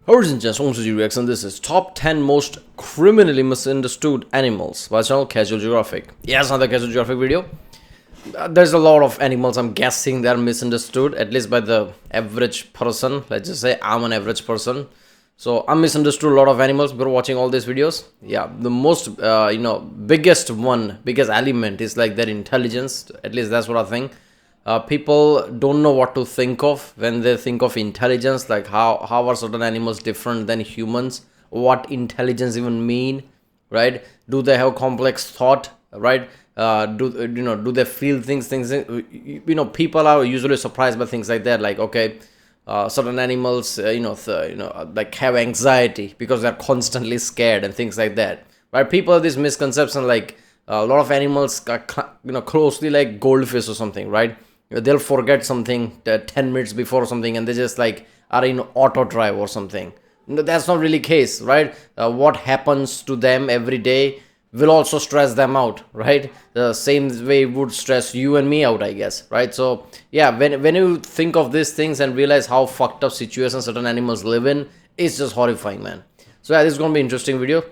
Origin just wants to reaction. This is top 10 most criminally misunderstood animals by channel Casual Geographic. Yes, another Casual Geographic video. There's a lot of animals I'm guessing they're misunderstood, at least by the average person. Let's just say I'm an average person. So I'm misunderstood a lot of animals before watching all these videos. Yeah, the most, biggest element is like their intelligence. At least that's what I think. People don't know what to think of when they think of intelligence, like how are certain animals different than humans, what intelligence even mean, right? Do they have complex thought, right? Do they feel things, people are usually surprised by things like that, like, okay, certain animals like have anxiety because they're constantly scared and things like that, right? People have this misconception, like a lot of animals are closely like goldfish or something, right? They'll forget something 10 minutes before or something, and they just like are in auto drive or something. No, that's not really case, right? What happens to them every day will also stress them out, right? The same way it would stress you and me out, I guess, right? So yeah, when you think of these things and realize how fucked up situations certain animals live in, it's just horrifying, man. So yeah, this is gonna be an interesting video.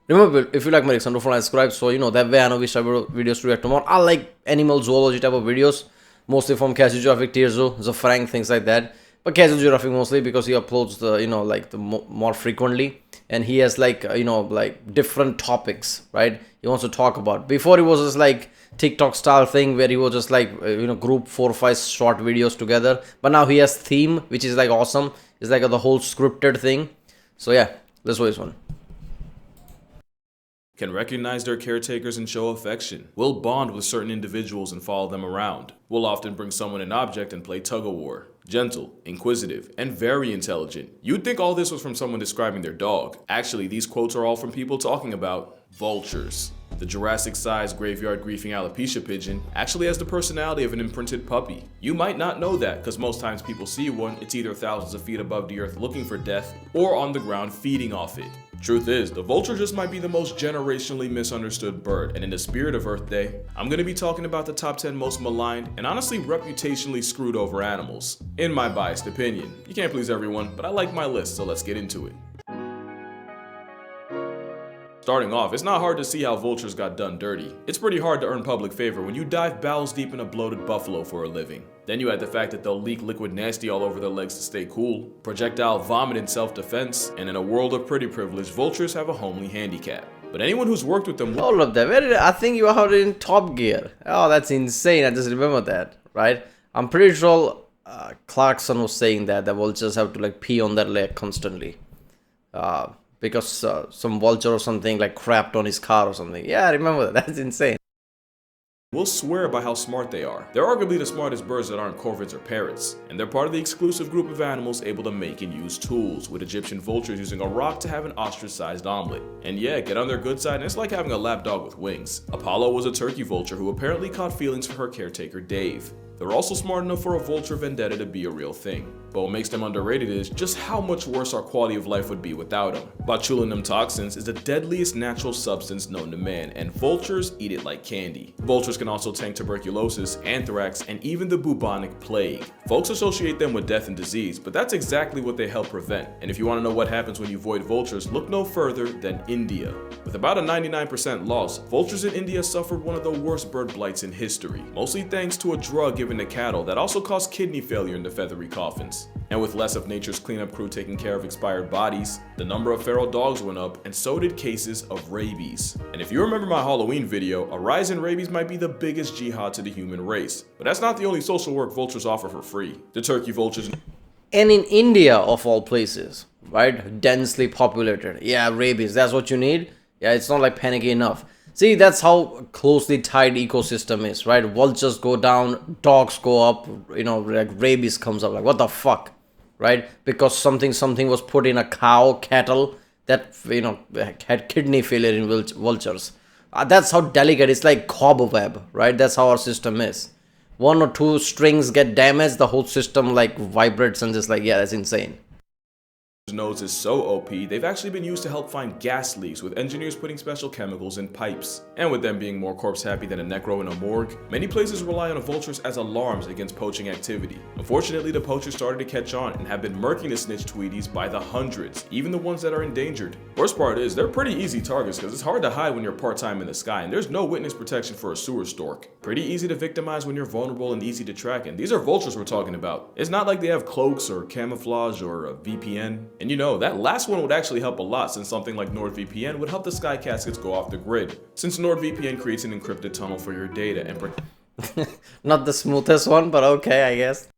Remember, if you like my reaction, don't forget to subscribe. So that way I know which type of videos to react to more. I like animal zoology type of videos, mostly from Casual Geographic, Tier Zoo, Frank, things like that. But Casual Geographic mostly because he uploads the more frequently, and he has like like different topics, right? He wants to talk about. Before it was just like TikTok style thing where he was just like group 4 or 5 short videos together. But now he has theme, which is like awesome. It's like the whole scripted thing. So yeah, let's watch this one. Can recognize their caretakers and show affection, will bond with certain individuals and follow them around, will often bring someone an object and play tug-of-war, gentle, inquisitive, and very intelligent. You'd think all this was from someone describing their dog. Actually, these quotes are all from people talking about vultures. The Jurassic-sized graveyard griefing alopecia pigeon actually has the personality of an imprinted puppy. You might not know that, because most times people see one, it's either thousands of feet above the earth looking for death, or on the ground feeding off it. Truth is, the vulture just might be the most generationally misunderstood bird, and in the spirit of Earth Day, I'm going to be talking about the top 10 most maligned and honestly reputationally screwed over animals. In my biased opinion. You can't please everyone, but I like my list, so let's get into it. Starting off, it's not hard to see how vultures got done dirty. It's pretty hard to earn public favor when you dive bowels deep in a bloated buffalo for a living. Then you add the fact that they'll leak liquid nasty all over their legs to stay cool, projectile vomit in self-defense, and in a world of pretty privilege, vultures have a homely handicap. But anyone who's worked with them— all of them. I think you are in Top Gear. Oh, that's insane. I just remember that, right? I'm pretty sure Clarkson was saying that the vultures have to like pee on their leg constantly. Because some vulture or something like crapped on his car or something. Yeah, I remember that. That's insane. We'll swear by how smart they are. They're arguably the smartest birds that aren't corvids or parrots, and they're part of the exclusive group of animals able to make and use tools, with Egyptian vultures using a rock to have an ostrich-sized omelet. And yeah, get on their good side and it's like having a lapdog with wings. Apollo was a turkey vulture who apparently caught feelings for her caretaker Dave. They're also smart enough for a vulture vendetta to be a real thing. But what makes them underrated is just how much worse our quality of life would be without them. Botulinum toxins is the deadliest natural substance known to man, and vultures eat it like candy. Vultures can also tank tuberculosis, anthrax, and even the bubonic plague. Folks associate them with death and disease, but that's exactly what they help prevent. And if you want to know what happens when you avoid vultures, look no further than India. With about a 99% loss, vultures in India suffered one of the worst bird blights in history, mostly thanks to a drug given to cattle that also caused kidney failure in the feathery coffins. And with less of nature's cleanup crew taking care of expired bodies, the number of feral dogs went up, and so did cases of rabies. And if you remember my Halloween video, a rise in rabies might be the biggest jihad to the human race. But that's not the only social work vultures offer for free. The turkey vultures— and in India, of all places, right? Densely populated. Yeah, rabies, that's what you need? Yeah, it's not like panicky enough. See, that's how closely tied ecosystem is, right? Vultures go down, dogs go up, like rabies comes up. Like, what the fuck, right? Because something was put in a cattle that, had kidney failure in vultures. That's how delicate. It's like cobweb, right? That's how our system is. 1 or 2 strings get damaged, the whole system like vibrates and just like, yeah, that's insane. Nose is so OP, they've actually been used to help find gas leaks, with engineers putting special chemicals in pipes. And with them being more corpse happy than a necro in a morgue, many places rely on vultures as alarms against poaching activity. Unfortunately, the poachers started to catch on and have been murking the snitch tweeties by the hundreds, even the ones that are endangered. Worst part is, they're pretty easy targets because it's hard to hide when you're part-time in the sky, and there's no witness protection for a sewer stork. Pretty easy to victimize when you're vulnerable and easy to track, and these are vultures we're talking about. It's not like they have cloaks or camouflage or a VPN. And you know, that last one would actually help a lot, since something like NordVPN would help the sky caskets go off the grid, since NordVPN creates an encrypted tunnel for your data and Not the smoothest one, but okay, I guess.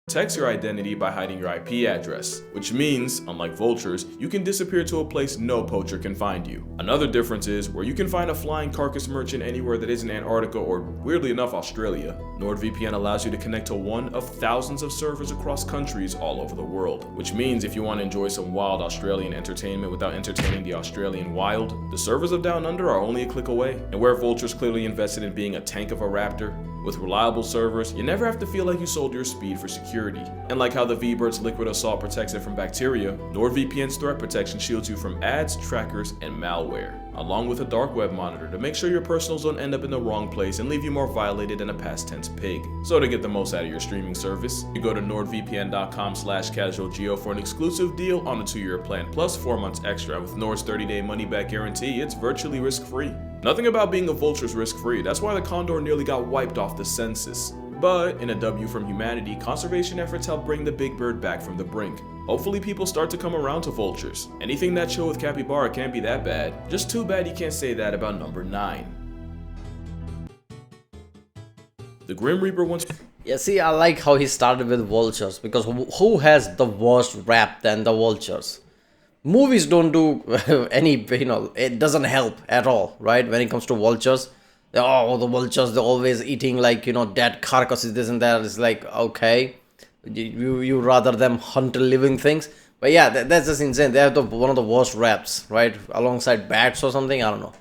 protects your identity by hiding your IP address, which means, unlike vultures, you can disappear to a place no poacher can find you. Another difference is, where you can find a flying carcass merchant anywhere that isn't Antarctica or, weirdly enough, Australia, NordVPN allows you to connect to one of thousands of servers across countries all over the world. Which means if you want to enjoy some wild Australian entertainment without entertaining the Australian wild, the servers of Down Under are only a click away. And where Vulture's clearly invested in being a tank of a raptor, with reliable servers, you never have to feel like you sold your speed for security. And like how the V-Bird's liquid assault protects it from bacteria, NordVPN's threat protection shields you from ads, trackers, and malware, along with a dark web monitor to make sure your personals don't end up in the wrong place and leave you more violated than a past tense pig. So to get the most out of your streaming service, you go to nordvpn.com/casualgeo for an exclusive deal on a 2-year plan plus 4 months extra. With Nord's 30-day money-back guarantee, it's virtually risk-free. Nothing about being a vulture is risk-free. That's why the condor nearly got wiped off the census. But in a W from humanity, conservation efforts help bring the big bird back from the brink. Hopefully people start to come around to vultures. Anything that chill with capybara can't be that bad. Just too bad you can't say that about number 9. The Grim Reaper once... Yeah, see, I like how he started with vultures, because who has the worst rap than the vultures? Movies don't do any, it doesn't help at all, right? When it comes to vultures, oh, the vultures, they're always eating like, dead carcasses, this and that. It's like, okay, you rather them hunt living things. But yeah, that's just insane. They have one of the worst raps, right? Alongside bats or something, I don't know.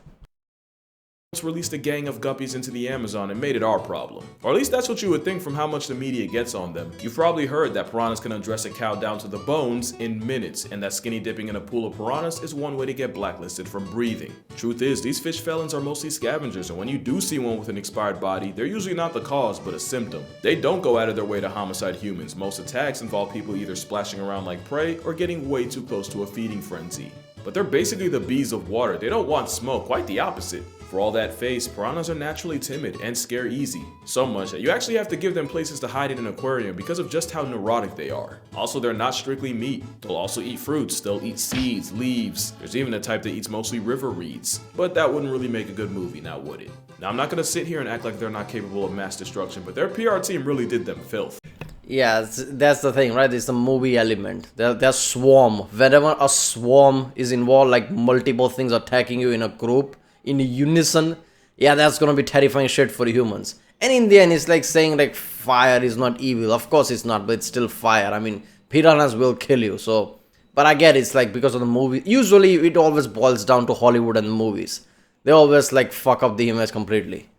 Released a gang of guppies into the Amazon and made it our problem. Or at least that's what you would think from how much the media gets on them. You've probably heard that piranhas can undress a cow down to the bones in minutes, and that skinny dipping in a pool of piranhas is one way to get blacklisted from breathing. Truth is, these fish felons are mostly scavengers, and when you do see one with an expired body, they're usually not the cause, but a symptom. They don't go out of their way to homicide humans. Most attacks involve people either splashing around like prey or getting way too close to a feeding frenzy. But they're basically the bees of water. They don't want smoke, quite the opposite. For all that face, piranhas are naturally timid and scare easy. So much that you actually have to give them places to hide in an aquarium because of just how neurotic they are. Also, they're not strictly meat. They'll also eat fruits, they'll eat seeds, leaves. There's even a type that eats mostly river reeds. But that wouldn't really make a good movie, now would it? Now, I'm not gonna sit here and act like they're not capable of mass destruction, but their PR team really did them filth. Yeah, that's the thing, right? It's the movie element. There's swarm. Whenever a swarm is involved, like multiple things attacking you in a group, in unison, yeah, that's gonna be terrifying shit for humans. And in the end, it's like saying like fire is not evil. Of course it's not, but it's still fire. I mean, piranhas will kill you. So, but I get it's like because of the movie. Usually, it always boils down to Hollywood and movies. They always like fuck up the image completely.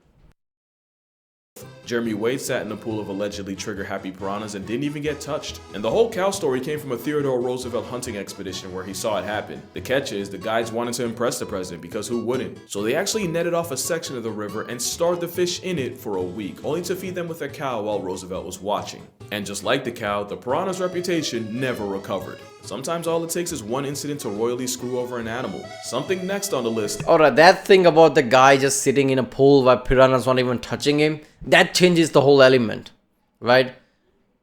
Jeremy Wade sat in a pool of allegedly trigger-happy piranhas and didn't even get touched. And the whole cow story came from a Theodore Roosevelt hunting expedition where he saw it happen. The catch is, the guides wanted to impress the president, because who wouldn't? So they actually netted off a section of the river and starved the fish in it for a week, only to feed them with a cow while Roosevelt was watching. And just like the cow, the piranha's reputation never recovered. Sometimes all it takes is one incident to royally screw over an animal. Something next on the list. Alright, that thing about the guy just sitting in a pool while piranhas not even touching him, that changes the whole element, right?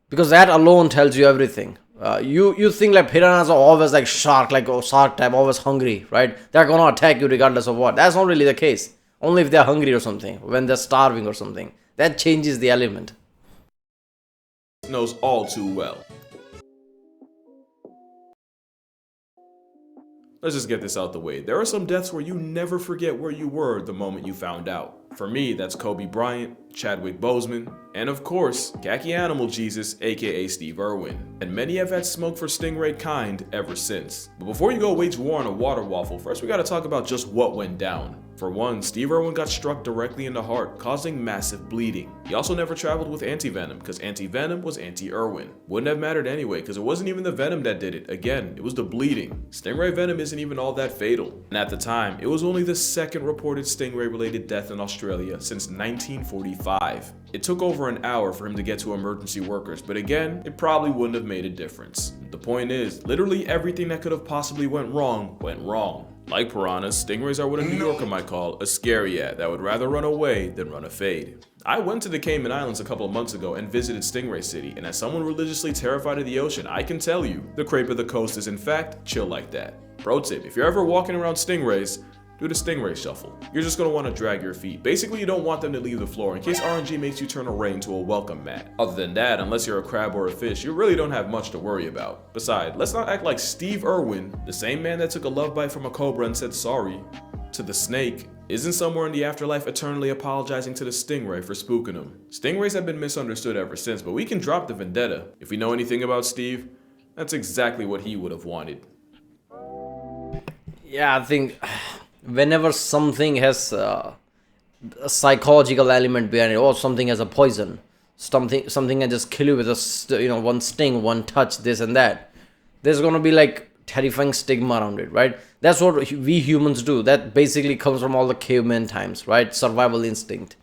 Because that alone tells you everything. You think like piranhas are always like shark type, always hungry, right? They're gonna attack you regardless of what. That's not really the case. Only if they're hungry or something, when they're starving or something. That changes the element. Knows all too well. Let's just get this out the way. There are some deaths where you never forget where you were the moment you found out. For me, that's Kobe Bryant, Chadwick Boseman, and of course, khaki animal Jesus, aka Steve Irwin. And many have had smoke for stingray kind ever since. But before you go wage war on a water waffle, first we gotta talk about just what went down. For one, Steve Irwin got struck directly in the heart, causing massive bleeding. He also never traveled with anti-venom, because anti-venom was anti-Irwin. Wouldn't have mattered anyway, because it wasn't even the venom that did it. Again, it was the bleeding. Stingray venom isn't even all that fatal. And at the time, it was only the second reported stingray-related death in Australia since 1945. It took over an hour for him to get to emergency workers, but again, it probably wouldn't have made a difference. The point is, literally everything that could have possibly went wrong. Like piranhas, stingrays are what a New Yorker might call a scary ad that would rather run away than run a fade. I went to the Cayman Islands a couple of months ago and visited Stingray City, and as someone religiously terrified of the ocean, I can tell you, the crepe of the coast is in fact chill like that. Pro tip, if you're ever walking around stingrays, do the stingray shuffle. You're just going to want to drag your feet. Basically, you don't want them to leave the floor in case RNG makes you turn a ray into a welcome mat. Other than that, unless you're a crab or a fish, you really don't have much to worry about. Besides, let's not act like Steve Irwin, the same man that took a love bite from a cobra and said sorry to the snake, isn't somewhere in the afterlife eternally apologizing to the stingray for spooking him. Stingrays have been misunderstood ever since, but we can drop the vendetta. If we know anything about Steve, that's exactly what he would have wanted. Yeah, I think whenever something has a psychological element behind it, or something has a poison, something can just kill you with a one sting, one touch, this and that, there's gonna be like terrifying stigma around it, right? That's what we humans do. That basically comes from all the caveman times, right? Survival instinct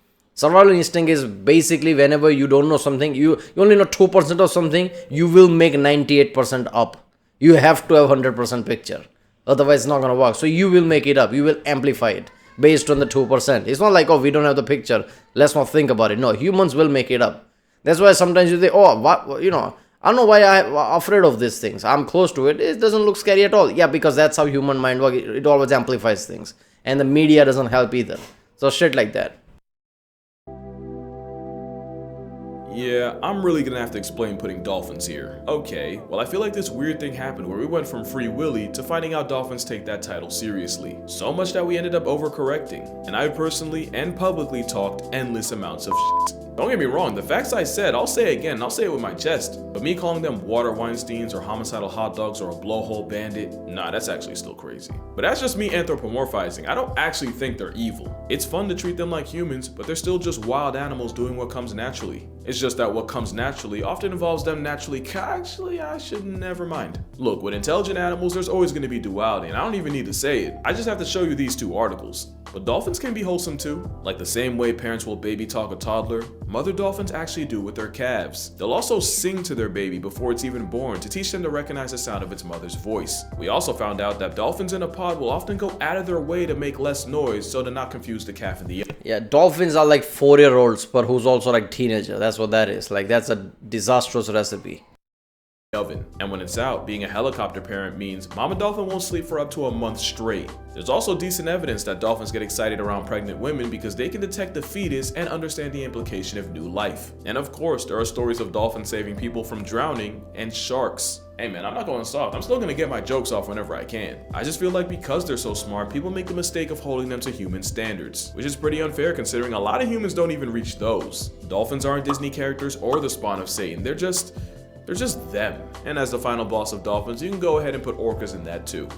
is basically whenever you don't know something, you only know 2% of something, you will make 98% up. You have to have 100% picture. Otherwise, it's not going to work. So you will make it up. You will amplify it based on the 2%. It's not like, oh, we don't have the picture, let's not think about it. No, humans will make it up. That's why sometimes you think, oh, what, I don't know why I'm afraid of these things. I'm close to it. It doesn't look scary at all. Yeah, because that's how human mind works. It always amplifies things. And the media doesn't help either. So shit like that. Yeah, I'm really gonna have to explain putting dolphins here. Okay, well I feel like this weird thing happened where we went from Free Willy to finding out dolphins take that title seriously. So much that we ended up overcorrecting. And I personally and publicly talked endless amounts of shit. Don't get me wrong, the facts I said, I'll say again, I'll say it with my chest. But me calling them water Weinsteins or homicidal hot dogs or a blowhole bandit, nah, that's actually still crazy. But that's just me anthropomorphizing. I don't actually think they're evil. It's fun to treat them like humans, but they're still just wild animals doing what comes naturally. It's just that what comes naturally often involves them naturally. Actually, I should never mind. Look, with intelligent animals, there's always going to be duality, and I don't even need to say it. I just have to show you these two articles. But dolphins can be wholesome too. Like the same way parents will baby talk a toddler, mother dolphins actually do with their calves. They'll also sing to their baby before it's even born to teach them to recognize the sound of its mother's voice. We also found out that dolphins in a pod will often go out of their way to make less noise so to not confuse the calf and the young. Yeah, dolphins are like 4-year-olds, but who's also like teenager. That's what that is. Like, that's a disastrous recipe. Oven. And when it's out, being a helicopter parent means mama dolphin won't sleep for up to a month straight. There's also decent evidence that dolphins get excited around pregnant women because they can detect the fetus and understand the implication of new life. And of course, there are stories of dolphins saving people from drowning and sharks. Hey man, I'm not going soft. I'm still gonna get my jokes off whenever I can. I just feel like because they're so smart, people make the mistake of holding them to human standards, which is pretty unfair considering a lot of humans don't even reach those. Dolphins aren't Disney characters or the spawn of Satan. They're just them. And as the final boss of dolphins, you can go ahead and put orcas in that too.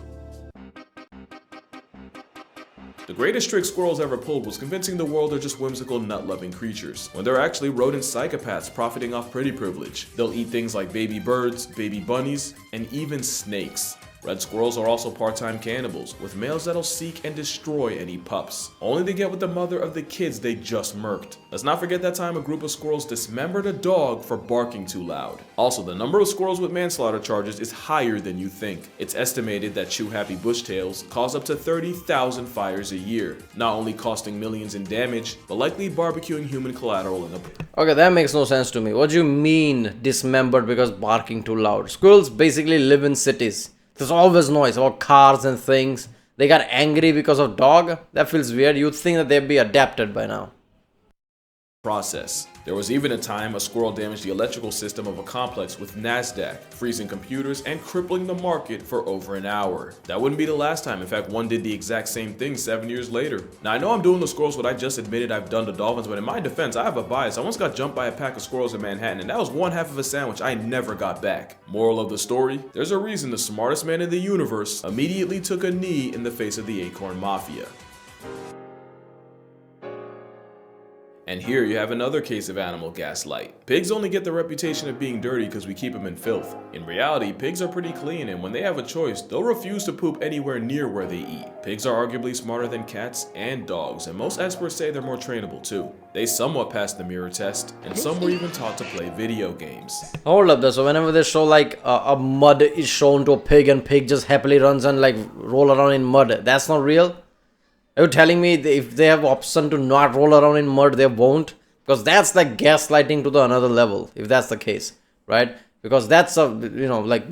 The greatest trick squirrels ever pulled was convincing the world they're just whimsical, nut-loving creatures, when they're actually rodent psychopaths profiting off pretty privilege. They'll eat things like baby birds, baby bunnies, and even snakes. Red squirrels are also part-time cannibals, with males that'll seek and destroy any pups, only to get with the mother of the kids they just murked. Let's not forget that time a group of squirrels dismembered a dog for barking too loud. Also, the number of squirrels with manslaughter charges is higher than you think. It's estimated that chew-happy bushtails cause up to 30,000 fires a year, not only costing millions in damage, but likely barbecuing human collateral in the... Okay, that makes no sense to me. What do you mean dismembered because barking too loud? Squirrels basically live in cities. There's always noise about cars and things. They got angry because of dog? That feels weird. You'd think that they'd be adapted by now. process. There was even a time a squirrel damaged the electrical system of a complex with NASDAQ, freezing computers and crippling the market for over an hour. That wouldn't be the last time. In fact, one did the exact same thing 7 years later. Now, I know I'm doing the squirrels what I just admitted I've done to dolphins, but in my defense, I have a bias. I once got jumped by a pack of squirrels in Manhattan, and that was one half of a sandwich I never got back. Moral of the story, there's a reason the smartest man in the universe immediately took a knee in the face of the acorn mafia. And here you have another case of animal gaslight. Pigs only get the reputation of being dirty because we keep them in filth. In reality, pigs are pretty clean, and when they have a choice, they'll refuse to poop anywhere near where they eat. Pigs are arguably smarter than cats and dogs, and most experts say they're more trainable too. They somewhat passed the mirror test, and some were even taught to play video games. Hold up there, so whenever they show like a mud is shown to a pig and pig just happily runs and like roll around in mud, that's not real? Are you telling me if they have option to not roll around in mud, they won't? Because that's like gaslighting to the another level, if that's the case, right? Because that's a, like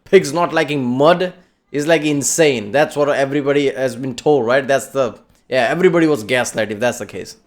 pigs not liking mud is like insane. That's what everybody has been told, right? Everybody was gaslight if that's the case.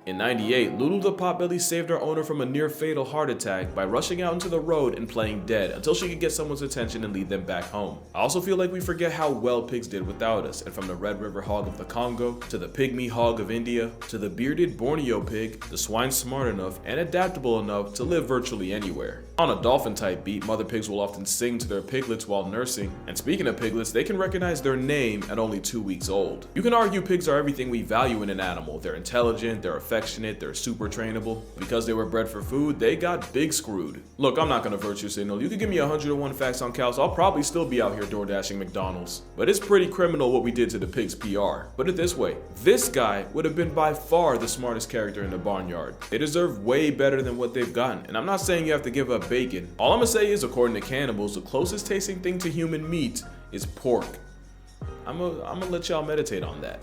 In '98, Lulu the potbelly saved her owner from a near-fatal heart attack by rushing out into the road and playing dead until she could get someone's attention and lead them back home. I also feel like we forget how well pigs did without us, and from the Red River hog of the Congo, to the pygmy hog of India, to the bearded Borneo pig, the swine smart enough and adaptable enough to live virtually anywhere. On a dolphin-type beat, mother pigs will often sing to their piglets while nursing, and speaking of piglets, they can recognize their name at only 2 weeks old. You can argue pigs are everything we value in an animal. They're intelligent, they're affectionate, they're super trainable. Because they were bred for food, they got big screwed. Look, I'm not gonna virtue signal. You can give me 101 facts on cows, I'll probably still be out here door dashing McDonald's. But it's pretty criminal what we did to the pig's PR. Put it this way, this guy would have been by far the smartest character in the barnyard. They deserve way better than what they've gotten, and I'm not saying you have to give up bacon. All I'm gonna say is, according to cannibals, the closest tasting thing to human meat is pork. I'm gonna let y'all meditate on that.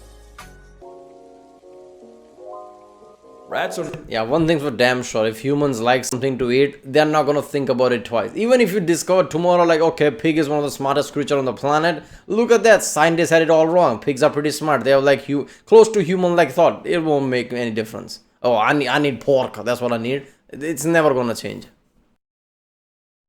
Rats are... Yeah, one thing for damn sure, if humans like something to eat, they're not gonna think about it twice. Even if you discover tomorrow, like, okay, pig is one of the smartest creatures on the planet, look at that, scientists had it all wrong. Pigs are pretty smart. They have like close to human-like thought. It won't make any difference. Oh, I need pork, that's what I need. It's never gonna change.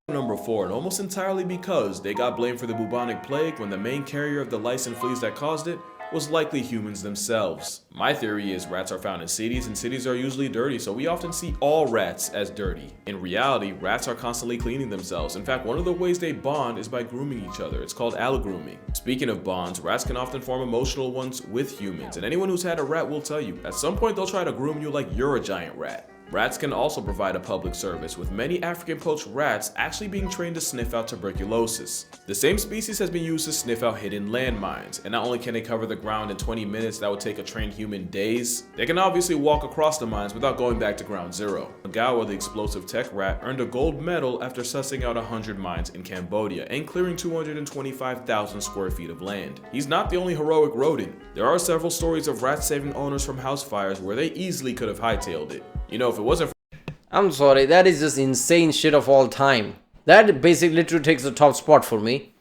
Number 4, and almost entirely because they got blamed for the bubonic plague when the main carrier of the lice and fleas that caused it was likely humans themselves. My theory is rats are found in cities, and cities are usually dirty, so we often see all rats as dirty. In reality, rats are constantly cleaning themselves. In fact, one of the ways they bond is by grooming each other. It's called allogrooming. Speaking of bonds, rats can often form emotional ones with humans, and anyone who's had a rat will tell you, at some point they'll try to groom you like you're a giant rat. Rats can also provide a public service, with many African poached rats actually being trained to sniff out tuberculosis. The same species has been used to sniff out hidden landmines, and not only can they cover the ground in 20 minutes that would take a trained human days, they can obviously walk across the mines without going back to ground zero. Magawa, the explosive tech rat, earned a gold medal after sussing out 100 mines in Cambodia and clearing 225,000 square feet of land. He's not the only heroic rodent. There are several stories of rats saving owners from house fires where they easily could have hightailed it. You know, if it wasn't for... I'm sorry, that is just insane shit of all time. That basically literally takes the top spot for me.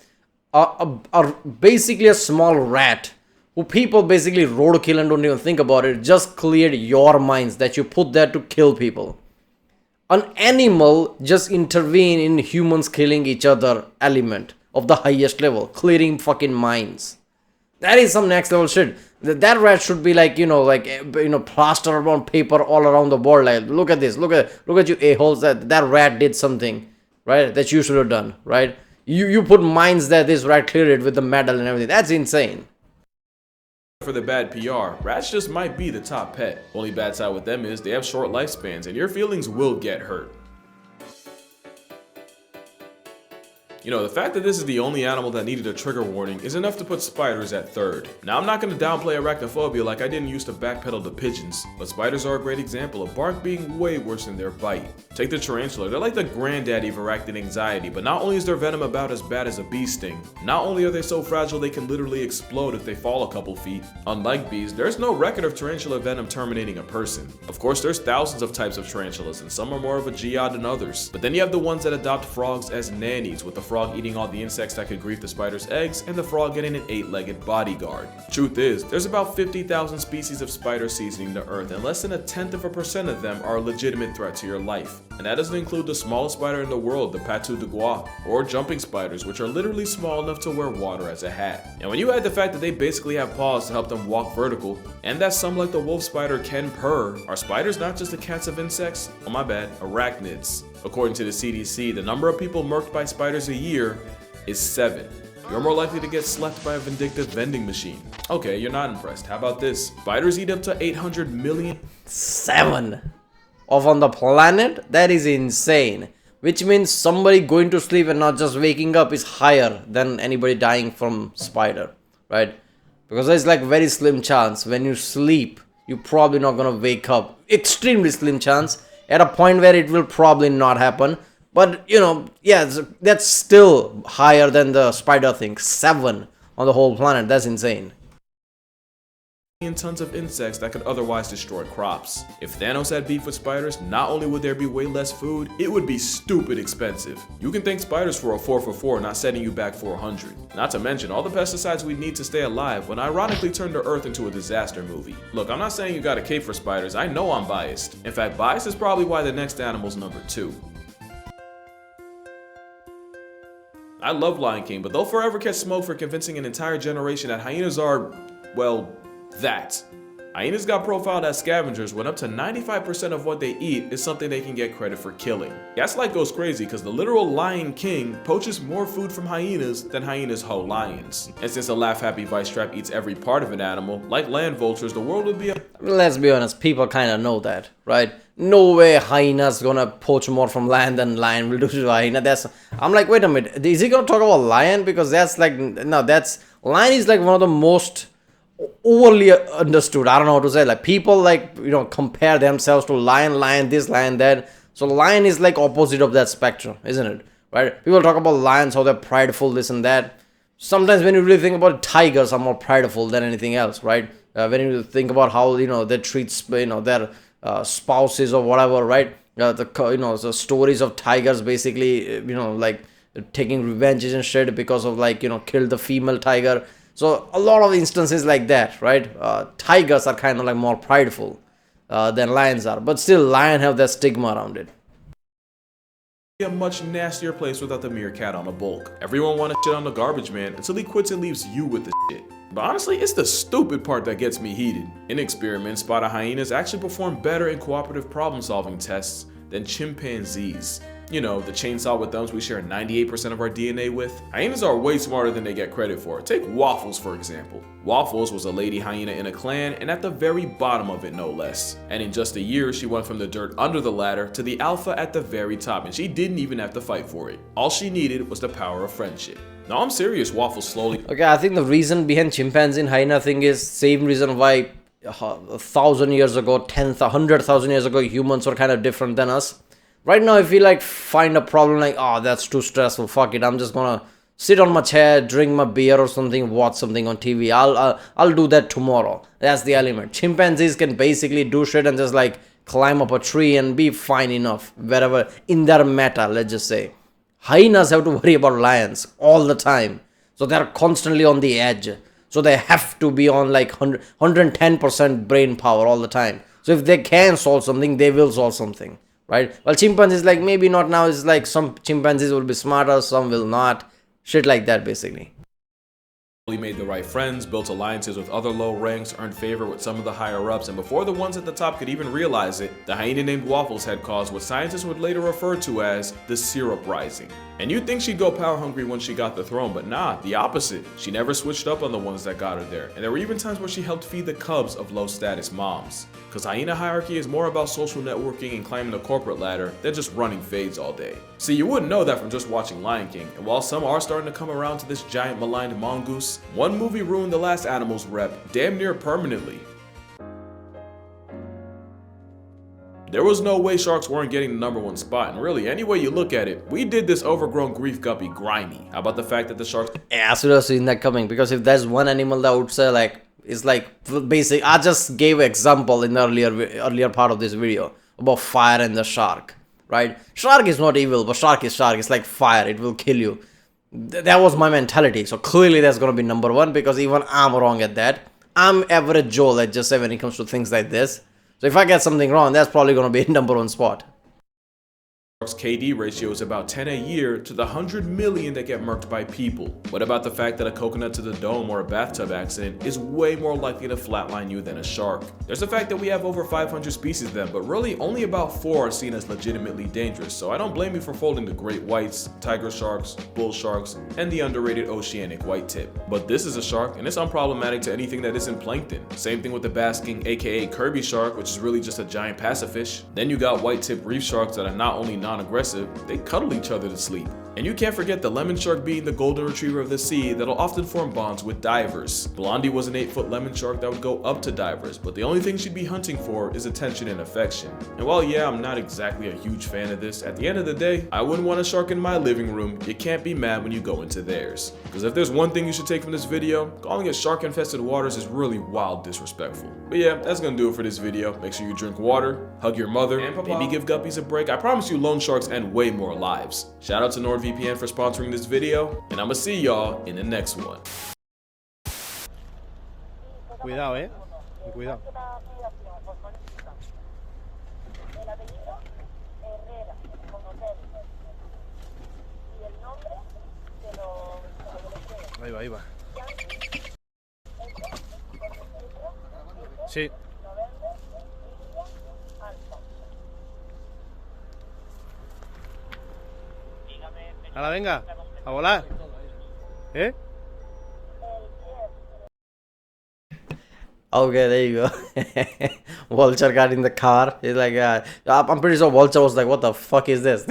Basically a small rat who people basically roadkill and don't even think about it, just cleared your minds that you put there to kill people. An animal just intervene in humans killing each other element of the highest level, clearing fucking minds. That is some next level shit. That rat should be like, plastered on paper all around the world. Like, look at this, look at you a-holes, that rat did something, right, that you should have done, right? You put mines there, this rat cleared it with the medal and everything. That's insane. For the bad PR, rats just might be the top pet. Only bad side with them is they have short lifespans and your feelings will get hurt. You know, the fact that this is the only animal that needed a trigger warning is enough to put spiders at third. Now, I'm not going to downplay arachnophobia like I didn't used to backpedal to pigeons, but spiders are a great example of bark being way worse than their bite. Take the tarantula, they're like the granddaddy of arachnid anxiety, but not only is their venom about as bad as a bee sting, not only are they so fragile they can literally explode if they fall a couple feet. Unlike bees, there's no record of tarantula venom terminating a person. Of course, there's thousands of types of tarantulas, and some are more of a jihad than others, but then you have the ones that adopt frogs as nannies, with the frog eating all the insects that could grief the spider's eggs, and the frog getting an 8-legged bodyguard. Truth is, there's about 50,000 species of spiders seasoning the earth, and less than 0.1% of them are a legitimate threat to your life. And that doesn't include the smallest spider in the world, the patou de bois, or jumping spiders, which are literally small enough to wear water as a hat. And when you add the fact that they basically have paws to help them walk vertical, and that some like the wolf spider can purr, are spiders not just the cats of insects? Oh my bad, arachnids. According to the CDC, the number of people murked by spiders a year is 7. You're more likely to get slept by a vindictive vending machine. Okay, you're not impressed. How about this? Spiders eat up to 800 million... 7 of on the planet? That is insane. Which means somebody going to sleep and not just waking up is higher than anybody dying from spider, right? Because there's like very slim chance when you sleep, you're probably not gonna wake up. Extremely slim chance. At a point where it will probably not happen. But, you know, yeah, that's still higher than the spider thing. 7 on the whole planet. That's insane. Tons of insects that could otherwise destroy crops. If Thanos had beef with spiders, not only would there be way less food, it would be stupid expensive. You can thank spiders for a 4 for 4 not setting you back 400. Not to mention all the pesticides we need to stay alive would ironically turn the Earth into a disaster movie. Look, I'm not saying you got a cape for spiders, I know I'm biased. In fact, bias is probably why the next animal's number 2. I love Lion King, but they'll forever catch smoke for convincing an entire generation that hyenas are, well, that. Hyenas got profiled as scavengers when up to 95% of what they eat is something they can get credit for killing. Gaslight goes crazy because the literal Lion King poaches more food from hyenas than hyenas hoe lions. And since the Laugh Happy Vice Trap eats every part of an animal, like land vultures, the world would be a... Let's be honest, people kind of know that, right? No way hyena's gonna poach more from land than lion will do to hyena. I'm like, wait a minute, is he gonna talk about lion? Because that's like, no, lion is like one of the most overly understood. I don't know how to say, like people like, you know, compare themselves to lion this, lion that. So lion is like opposite of that spectrum, isn't it? Right? People talk about lions, how they're prideful, this and that. Sometimes when you really think about it, tigers are more prideful than anything else, right? When you think about how, you know, they treat, you know, their spouses or whatever, right? The stories of tigers basically, you know, like taking revenges and shit because of, like, you know, killed the female tiger. So a lot of instances like that, right? Tigers are kind of like more prideful than lions are, but still lion have that stigma around it. A much nastier place without the meerkat on a bulk. Everyone wants to shit on the garbage man until he quits and leaves you with the shit. But honestly, it's the stupid part that gets me heated. In experiments, spotted hyenas actually perform better in cooperative problem-solving tests than chimpanzees. You know, the chainsaw with thumbs we share 98% of our DNA with. Hyenas are way smarter than they get credit for. Take Waffles, for example. Waffles was a lady hyena in a clan, and at the very bottom of it, no less. And in just a year, she went from the dirt under the ladder to the alpha at the very top, and she didn't even have to fight for it. All she needed was the power of friendship. No, I'm serious, Waffles slowly... Okay, I think the reason behind chimpanzee and hyena thing is same reason why 1,000 years ago, 100,000 years ago, humans were kind of different than us. Right now, if we like find a problem like, oh, that's too stressful, fuck it, I'm just gonna sit on my chair, drink my beer or something, watch something on TV. I'll do that tomorrow. That's the element. Chimpanzees can basically do shit and just like climb up a tree and be fine enough wherever in their meta, let's just say. Hyenas have to worry about lions all the time. So they're constantly on the edge. So they have to be on like 110% brain power all the time. So if they can solve something, they will solve something. Right? Well, chimpanzees, like, maybe not now. It's like some chimpanzees will be smarter, some will not. Shit like that, basically. He made the right friends, built alliances with other low ranks, earned favor with some of the higher ups, and before the ones at the top could even realize it, the hyena named Waffles had caused what scientists would later refer to as the syrup rising. And you'd think she'd go power hungry once she got the throne, but nah, the opposite. She never switched up on the ones that got her there, and there were even times where she helped feed the cubs of low status moms. Cause hyena hierarchy is more about social networking and climbing the corporate ladder than just running fades all day. See, you wouldn't know that from just watching Lion King, and while some are starting to come around to this giant maligned mongoose, one movie ruined the last animal's rep damn near permanently. There was no way sharks weren't getting the #1 spot, and really, any way you look at it, we did this overgrown grief guppy grimy. How about the fact that the sharks... Yeah, I should have seen that coming, because if there's one animal that would say, like, it's like basic. I just gave an example in the earlier part of this video about fire and the shark, right? Shark is not evil, but shark is shark. It's like fire, it will kill you. That was my mentality. So clearly that's going to be number one, because even I'm wrong at that. I'm average Joe, let's just say, when it comes to things like this. So if I get something wrong, that's probably going to be number one spot. KD ratio is about 10 a year to the 100 million that get murked by people. What about the fact that a coconut to the dome or a bathtub accident is way more likely to flatline you than a shark? There's the fact that we have over 500 species of them, but really only about 4 are seen as legitimately dangerous, so I don't blame you for folding the great whites, tiger sharks, bull sharks, and the underrated oceanic white tip. But this is a shark, and it's unproblematic to anything that isn't plankton. Same thing with the basking aka Kirby shark, which is really just a giant pacifish. Then you got white tip reef sharks that are not only non-aggressive, they cuddle each other to sleep. And you can't forget the lemon shark being the golden retriever of the sea that'll often form bonds with divers. Blondie was an 8-foot lemon shark that would go up to divers, but the only thing she'd be hunting for is attention and affection. And while yeah, I'm not exactly a huge fan of this, at the end of the day, I wouldn't want a shark in my living room. You can't be mad when you go into theirs. Because if there's one thing you should take from this video, calling it shark-infested waters is really wild disrespectful. But yeah, that's gonna do it for this video. Make sure you drink water, hug your mother, and maybe give guppies a break. I promise you loan sharks end way more lives. Shout out to NordVPN for sponsoring this video, and I'ma see y'all in the next one. Cuidado, cuidado. Ahí va, ahí va. Sí. Ahora venga, a volar. ¿Eh? Okay, there you go. Vulture got in the car. He's like, I'm pretty sure Vulture was like, what the fuck is this?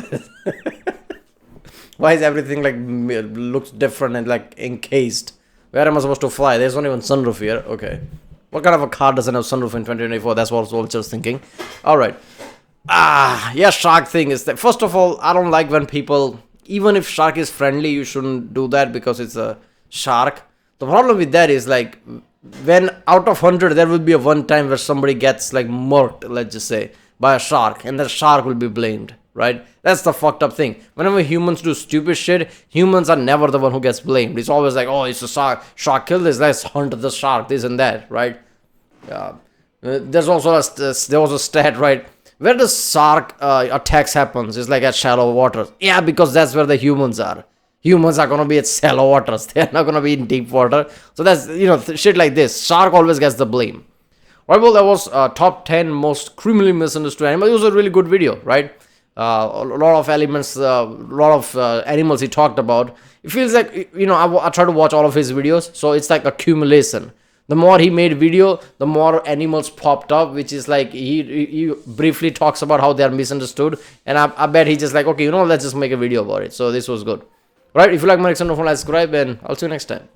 Why is everything like looks different and like encased? Where am I supposed to fly? There's not even sunroof here. Okay. What kind of a car doesn't have sunroof in 2024? That's what Vulture's thinking. Alright. Yeah, shark thing is that, first of all, I don't like when people, even if shark is friendly, you shouldn't do that because it's a shark. The problem with that is like, when out of 100 there will be a one time where somebody gets like murked, let's just say, by a shark, and the shark will be blamed, right? That's the fucked up thing. Whenever humans do stupid shit, humans are never the one who gets blamed. It's always like, oh, it's a shark killed this, let's hunt the shark, this and that, right? There's also there was a stat, right? Where the shark attacks happens is like at shallow waters. Yeah, because that's where the humans are. Humans are gonna be at shallow waters. They're not gonna be in deep water. So that's, you know, shit like this. Shark always gets the blame. Right, well, that was top 10 most criminally misunderstood animals. It was a really good video, right? A lot of elements, a lot of animals he talked about. It feels like, you know, I try to watch all of his videos, so it's like accumulation. The more he made video, the more animals popped up, which is like, he briefly talks about how they are misunderstood, and I bet he just like, okay, you know, let's just make a video about it. So this was good. Right, if you like my reaction, don't forget to subscribe, and I'll see you next time.